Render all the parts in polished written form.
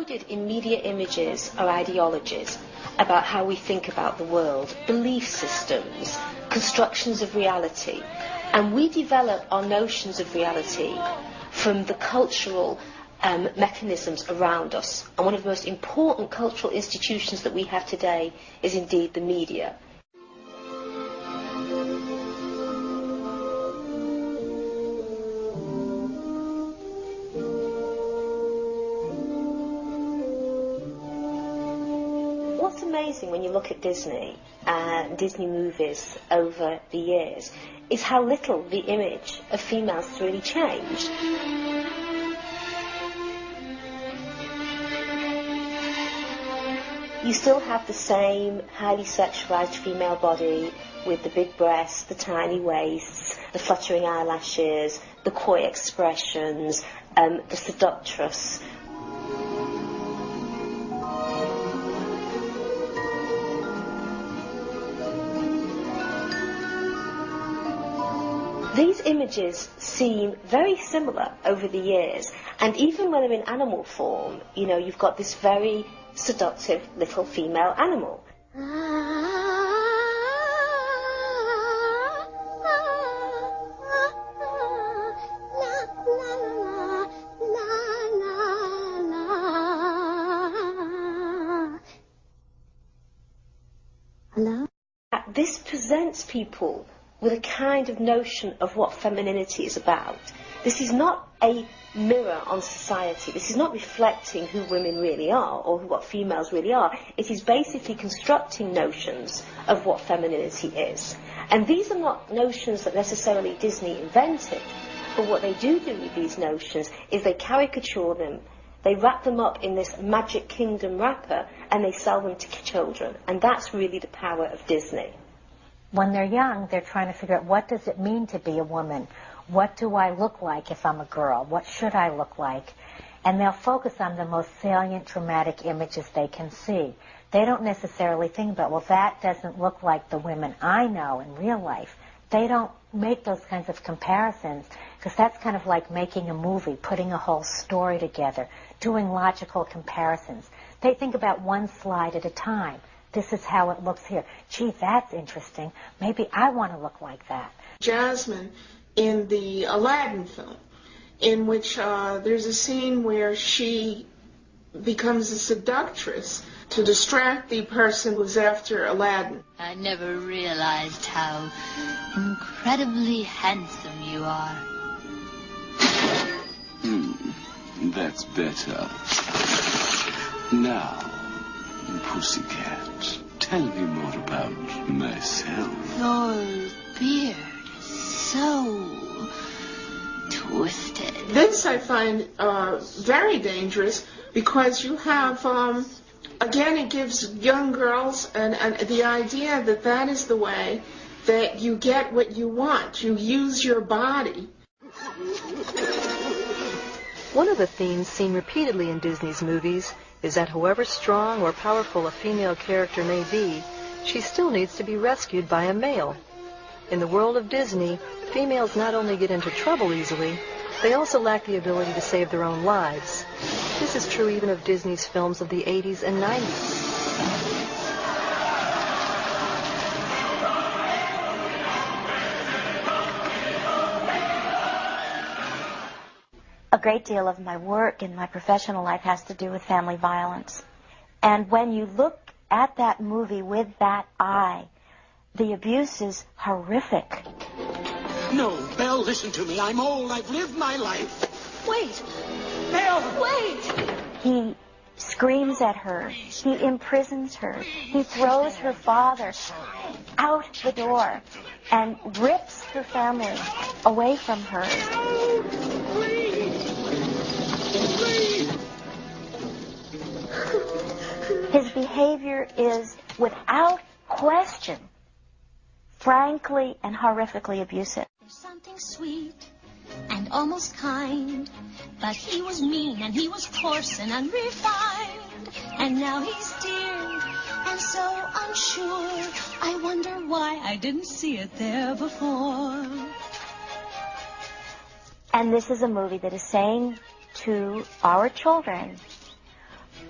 encoded in media images are ideologies about how we think about the world, belief systems, constructions of reality, and we develop our notions of reality from the cultural mechanisms around us. And one of the most important cultural institutions that we have today is indeed the media. What's amazing when you look at Disney and Disney movies over the years is how little the image of females has really changed. You still have the same highly sexualized female body with the big breasts, the tiny waists, the fluttering eyelashes, the coy expressions, the seductress. These images seem very similar over the years, and even when they're in animal form, you know, you've got this very seductive little female animal. Hello? This presents people with a kind of notion of what femininity is about. This is not a mirror on society. This is not reflecting who women really are or what females really are. It is basically constructing notions of what femininity is. And these are not notions that necessarily Disney invented, but what they do with these notions is they caricature them, they wrap them up in this Magic Kingdom wrapper, and they sell them to children. And that's really the power of Disney. When they're young, they're trying to figure out, what does it mean to be a woman? What do I look like if I'm a girl? What should I look like? And they'll focus on the most salient, dramatic images they can see. They don't necessarily think about, well, that doesn't look like the women I know in real life. They don't make those kinds of comparisons, because that's kind of like making a movie, putting a whole story together, doing logical comparisons. They think about one slide at a time. This is how it looks here. Gee, that's interesting. Maybe I want to look like that. Jasmine in the Aladdin film, in which there's a scene where she becomes a seductress to distract the person who's after Aladdin. I never realized how incredibly handsome you are. That's better. Now, Pussycat, tell me more about myself. Your beard is so twisted. This I find very dangerous, because you have, again, it gives young girls the idea that that is the way that you get what you want. You use your body. One of the themes seen repeatedly in Disney's movies is that however strong or powerful a female character may be, she still needs to be rescued by a male. In the world of Disney, females not only get into trouble easily, they also lack the ability to save their own lives. This is true even of Disney's films of the 80s and 90s. A great deal of my work in my professional life has to do with family violence. And when you look at that movie with that eye, the abuse is horrific. No, Belle, listen to me. I'm old. I've lived my life. Wait. Belle! Wait! He screams at her. He imprisons her. He throws her father out the door and rips her family away from her. His behavior is, without question, frankly and horrifically abusive. There's something sweet and almost kind, but he was mean and he was coarse and unrefined, and now he's dear and so unsure. I wonder why I didn't see it there before. And this is a movie that is saying to our children,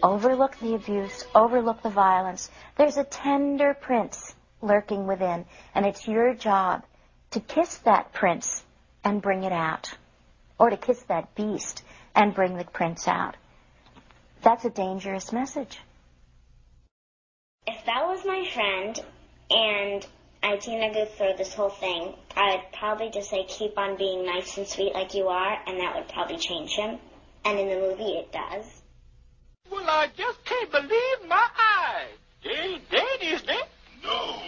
Overlook the abuse, overlook the violence. There's a tender prince lurking within, and it's your job to kiss that prince and bring it out, or to kiss that beast and bring the prince out. That's a dangerous message. If that was my friend and I'd seen her go through this whole thing, I'd probably just say, keep on being nice and sweet like you are, and that would probably change him. And in the movie, it does. Well, I just can't believe my eyes. They ain't dead, is they? No,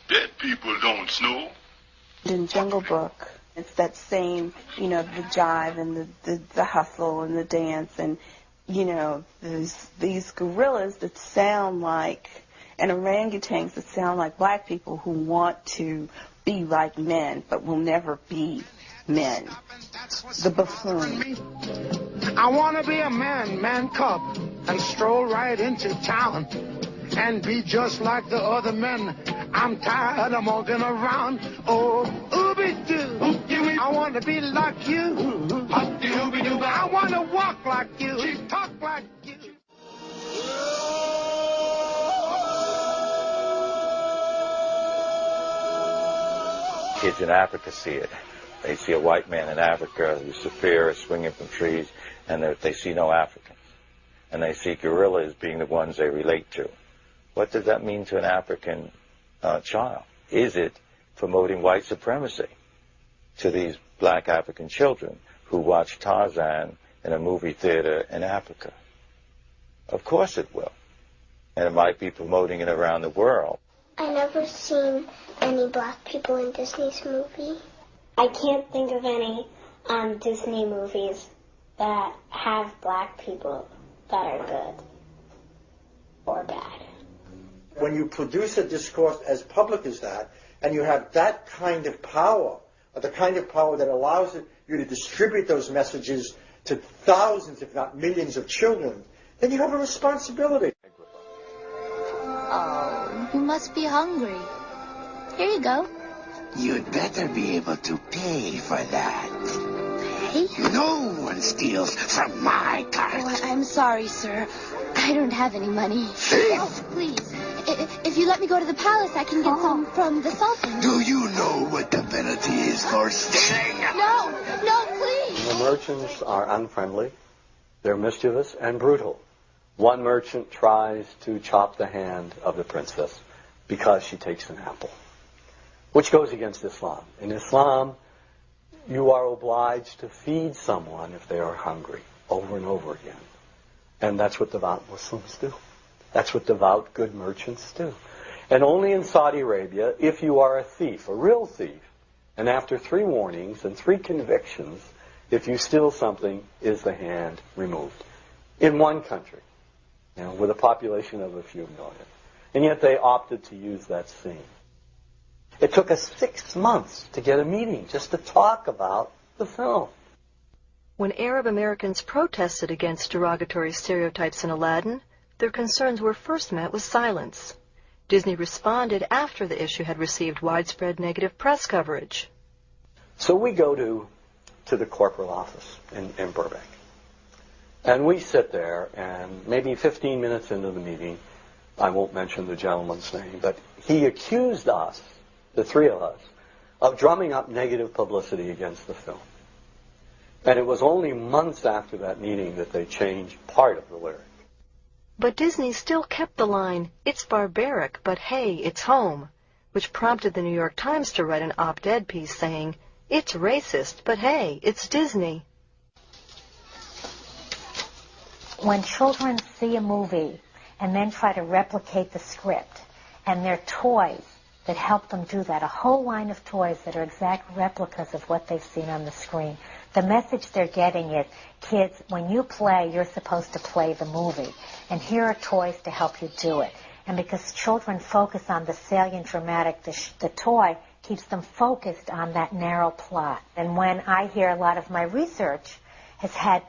dead people don't snow. In Jungle Book, it's that same, the jive and the hustle and the dance and, these gorillas that sound like, and orangutans that sound like black people who want to be like men but will never be men. The buffoon. I want to be a man cub, and stroll right into town and be just like the other men. I'm tired of walking around. Oh, ooby-doo. I want to be like you. I want to walk like you, talk like you. Kids in Africa see it. They see a white man in Africa who's superior, swinging from trees, and they see no Africans. And they see gorillas being the ones they relate to. What does that mean to an African child? Is it promoting white supremacy to these black African children who watch Tarzan in a movie theater in Africa? Of course it will. And it might be promoting it around the world. I never seen any black people in Disney's movie. I can't think of any Disney movies that have black people that are good or bad. When you produce a discourse as public as that, and you have that kind of power, or the kind of power that allows you to distribute those messages to thousands, if not millions of children, then you have a responsibility. Oh, you must be hungry. Here you go. You'd better be able to pay for that. Pay? No one steals from my cart. Oh, I'm sorry, sir. I don't have any money. Thief! Oh, please. If you let me go to the palace, I can get some from the Sultan. Do you know what the penalty is for stealing? No, please. The merchants are unfriendly. They're mischievous and brutal. One merchant tries to chop the hand of the princess because she takes an apple, which goes against Islam. In Islam, you are obliged to feed someone if they are hungry, over and over again. And that's what devout Muslims do. That's what devout good merchants do. And only in Saudi Arabia, if you are a thief, a real thief, and after 3 warnings and 3 convictions, if you steal something, is the hand removed. In one country, with a population of a few million. And yet they opted to use that scene. It took us 6 months to get a meeting just to talk about the film. When Arab Americans protested against derogatory stereotypes in Aladdin, their concerns were first met with silence. Disney responded after the issue had received widespread negative press coverage. So we go to the corporate office in Burbank. And we sit there, and maybe 15 minutes into the meeting, I won't mention the gentleman's name, but he accused us, the 3 of us, of drumming up negative publicity against the film. And it was only months after that meeting that they changed part of the lyric. But Disney still kept the line, "It's barbaric, but hey, it's home," which prompted the New York Times to write an op-ed piece saying, "It's racist, but hey, it's Disney." When children see a movie and then try to replicate the script, and they're toys that help them do that, a whole line of toys that are exact replicas of what they've seen on the screen, the message they're getting is, kids, when you play, you're supposed to play the movie, and here are toys to help you do it. And because children focus on the salient dramatic, the toy keeps them focused on that narrow plot. And when I hear a lot of my research has had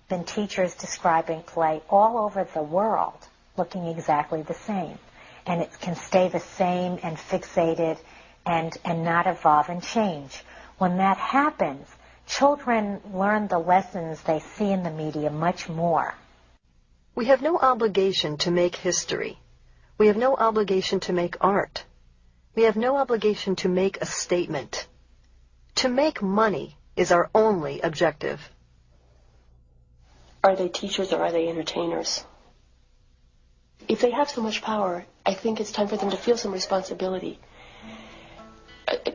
been teachers describing play all over the world looking exactly the same. And it can stay the same and fixated and not evolve and change. When that happens, children learn the lessons they see in the media much more. We have no obligation to make history. We have no obligation to make art. We have no obligation to make a statement. To make money is our only objective. Are they teachers or are they entertainers? If they have so much power, I think it's time for them to feel some responsibility.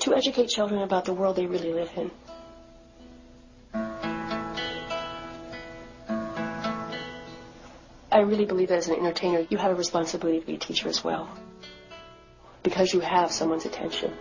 To educate children about the world they really live in. I really believe that as an entertainer, you have a responsibility to be a teacher as well. Because you have someone's attention.